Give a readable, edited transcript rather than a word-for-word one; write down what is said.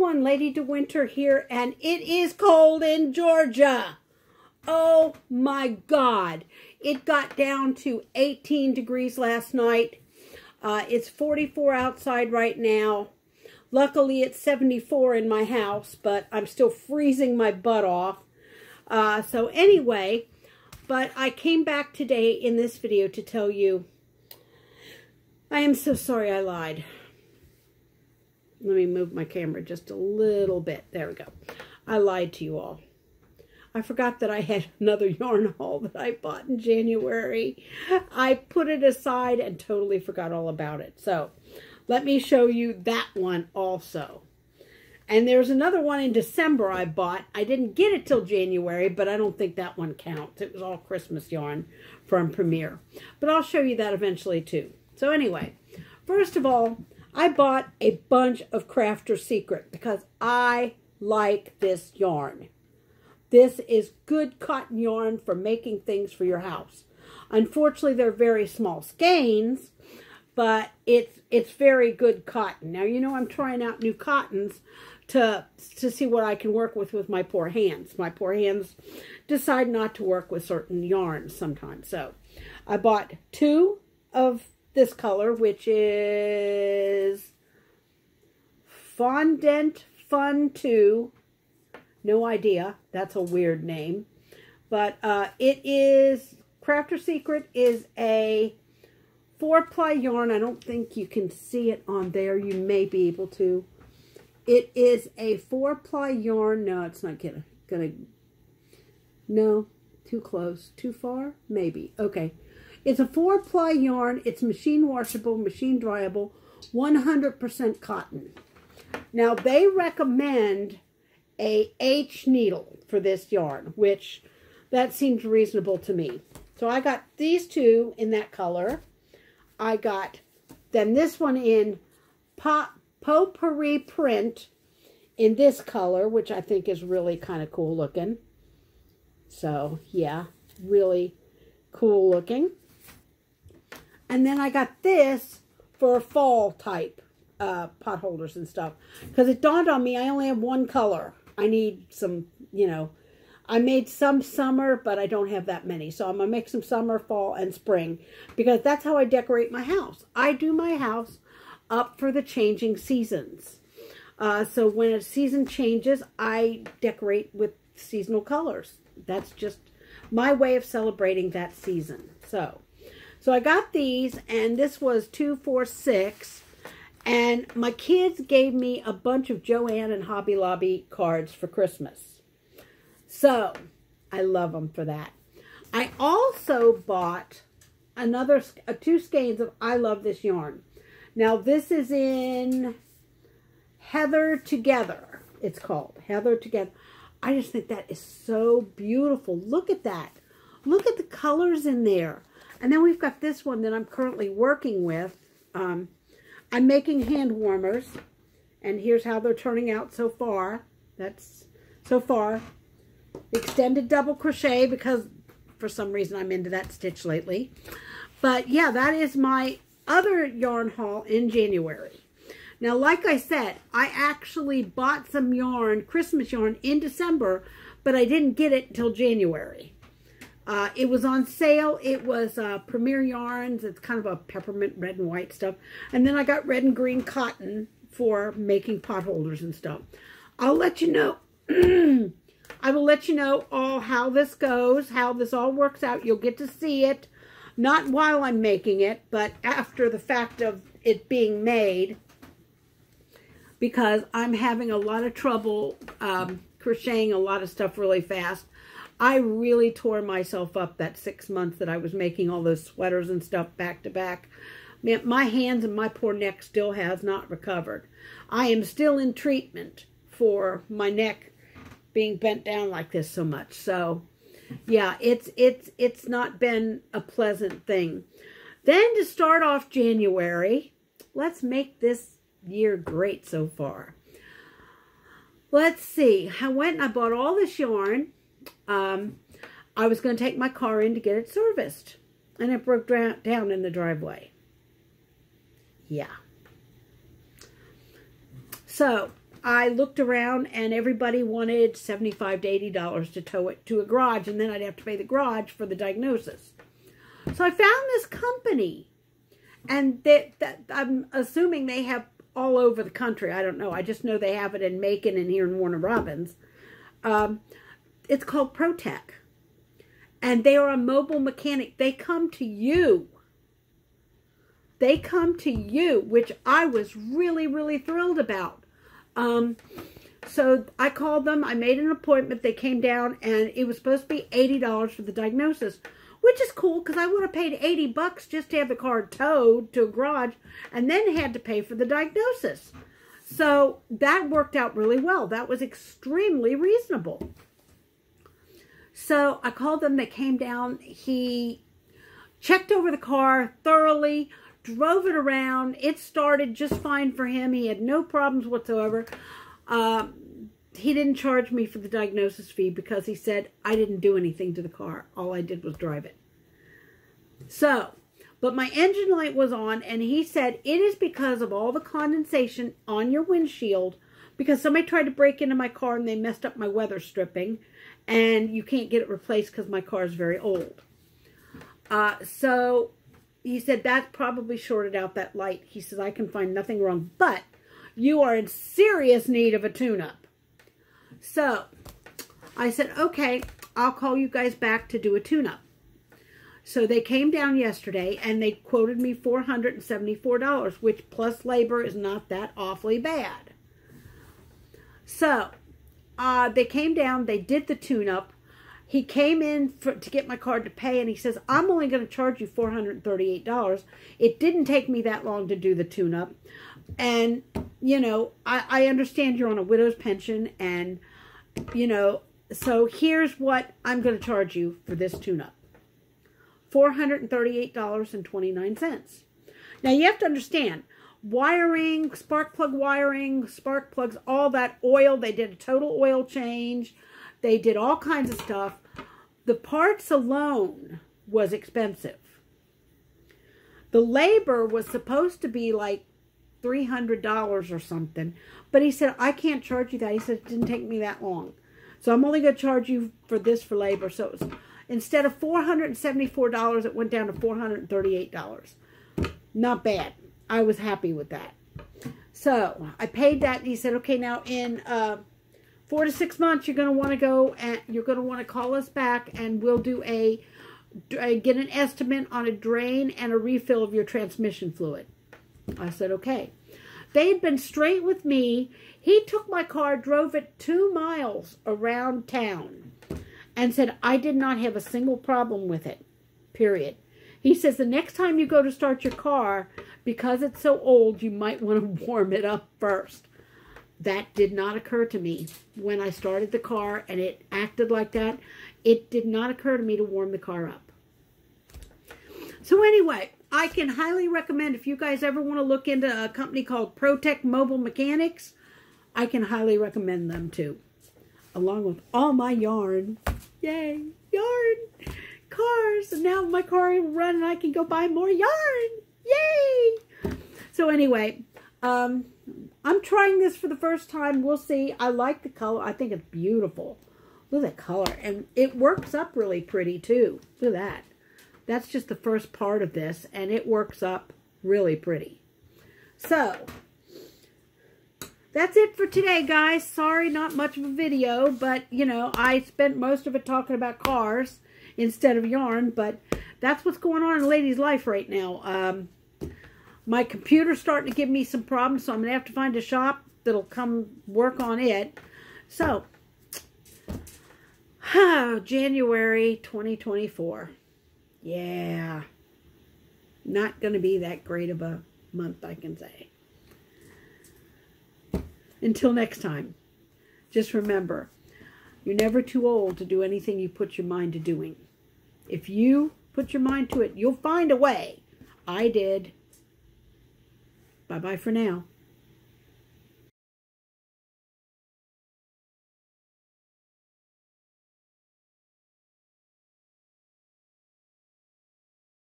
everyone, Lady de Winter here, and it is cold in Georgia. Oh my God. It got down to 18 degrees last night. It's 44 outside right now. Luckily, it's 74 in my house, but I'm still freezing my butt off. So anyway, but I came back today in this video to tell you, I am so sorry I lied. Let me move my camera just a little bit. There we go. I lied to you all. I forgot that I had another yarn haul that I bought in January. I put it aside and totally forgot all about it. So let me show you that one also. And there's another one in December I bought. I didn't get it till January, but I don't think that one counts. It was all Christmas yarn from Premier. But I'll show you that eventually too. So anyway, first of all, I bought a bunch of Crafter's Secret because I like this yarn. This is good cotton yarn for making things for your house. Unfortunately, they're very small skeins, but it's very good cotton. Now, you know I'm trying out new cottons to see what I can work with my poor hands. My poor hands decide not to work with certain yarns sometimes. So I bought two of this color, which is Fondant Fun 2. No idea. That's a weird name. But it is, Crafter's Secret is a 4-ply yarn. I don't think you can see it on there. You may be able to. It is a 4-ply yarn. No, it's not gonna. No, too close. Too far? Maybe. Okay. It's a 4-ply yarn. It's machine washable, machine dryable, 100% cotton. Now, they recommend a H needle for this yarn, which that seems reasonable to me. So I got these two in that color. I got then this one in potpourri print in this color, which I think is really kind of cool looking. So yeah, really cool looking. And then I got this for fall type pot holders and stuff. Because it dawned on me I only have one color. I need some, you know, I made some summer, but I don't have that many. So I'm going to make some summer, fall, and spring. Because that's how I decorate my house. I do my house up for the changing seasons. So when a season changes, I decorate with seasonal colors. That's just my way of celebrating that season. So I got these, and this was 2 for $6. And my kids gave me a bunch of Joann and Hobby Lobby cards for Christmas. So I love them for that. I also bought another 2 skeins of I Love This Yarn. Now this is in Heather Together. It's called Heather Together. I just think that is so beautiful. Look at that. Look at the colors in there. And then we've got this one that I'm currently working with. I'm making hand warmers. And here's how they're turning out so far. That's so far. Extended double crochet because for some reason I'm into that stitch lately. But yeah, that is my other yarn haul in January. Now, like I said, I actually bought some yarn, Christmas yarn, in December, but I didn't get it until January. It was on sale. It was Premier Yarns. It's kind of a peppermint red and white stuff. And then I got red and green cotton for making pot holders and stuff. I'll let you know. I will let you know all how this goes, how this all works out. You'll get to see it, not while I'm making it, but after the fact of it being made, because I'm having a lot of trouble crocheting a lot of stuff really fast. I really tore myself up that 6 months that I was making all those sweaters and stuff back to back. Man, my hands and my poor neck still has not recovered. I am still in treatment for my neck being bent down like this so much. So, yeah, it's not been a pleasant thing. Then to start off January, let's make this year great so far. Let's see. I went and I bought all this yarn. I was going to take my car in to get it serviced, and it broke down in the driveway. Yeah. So I looked around and everybody wanted $75 to $80 to tow it to a garage, and then I'd have to pay the garage for the diagnosis. So I found this company, and I'm assuming they have all over the country. I don't know. I just know they have it in Macon and here in Warner Robins. It's called ProTech, and they are a mobile mechanic. They come to you. They come to you, which I was really, really thrilled about. So I called them. I made an appointment. They came down, and it was supposed to be $80 for the diagnosis, which is cool because I would have paid $80 just to have the car towed to a garage and then had to pay for the diagnosis. So that worked out really well. That was extremely reasonable. So I called them. They came down. He checked over the car thoroughly, drove it around. It started just fine for him. He had no problems whatsoever. He didn't charge me for the diagnosis fee because he said I didn't do anything to the car. All I did was drive it. So, but my engine light was on, and he said it is because of all the condensation on your windshield, because somebody tried to break into my car and they messed up my weather stripping, and you can't get it replaced because my car is very old. So he said that probably shorted out that light. He says, I can find nothing wrong, but you are in serious need of a tune-up. So I said, okay, I'll call you guys back to do a tune-up. So they came down yesterday and they quoted me $474, which plus labor is not that awfully bad. So they came down, they did the tune-up. He came in to get my card to pay, and he says, I'm only going to charge you $438. It didn't take me that long to do the tune-up. And, you know, I understand you're on a widow's pension, and, you know, so here's what I'm going to charge you for this tune-up. $438.29. Now, you have to understand, wiring, spark plugs, all that oil, they did a total oil change. They did all kinds of stuff. The parts alone was expensive. The labor was supposed to be like $300 or something. But he said, I can't charge you that. He said, it didn't take me that long. So I'm only going to charge you for this for labor. So it was, instead of $474, it went down to $438. Not bad. I was happy with that. So I paid that. And he said, okay, now in 4 to 6 months, you're going to want to go and you're going to want to call us back, and we'll do get an estimate on a drain and a refill of your transmission fluid. I said, okay. They had been straight with me. He took my car, drove it 2 miles around town, and said, I did not have a single problem with it, period. He says, the next time you go to start your car, because it's so old, you might want to warm it up first. That did not occur to me when I started the car and it acted like that. It did not occur to me to warm the car up. So anyway, I can highly recommend, if you guys ever want to look into a company called ProTech Mobile Mechanics, I can highly recommend them too. Along with all my yarn. Yay! Yarn! Cars! And now my car will run and I can go buy more yarn! Yay! So anyway, I'm trying this for the first time. We'll see. I like the color. I think it's beautiful. Look at that color. And it works up really pretty too. Look at that. That's just the first part of this. And it works up really pretty. So, that's it for today, guys. Sorry, not much of a video. But, you know, I spent most of it talking about cars instead of yarn. But that's what's going on in a lady's life right now. My computer's starting to give me some problems, so I'm going to have to find a shop that'll come work on it. So, January 2024. Yeah. Not going to be that great of a month, I can say. Until next time, just remember, you're never too old to do anything you put your mind to doing. If you put your mind to it, you'll find a way. I did. Bye-bye for now.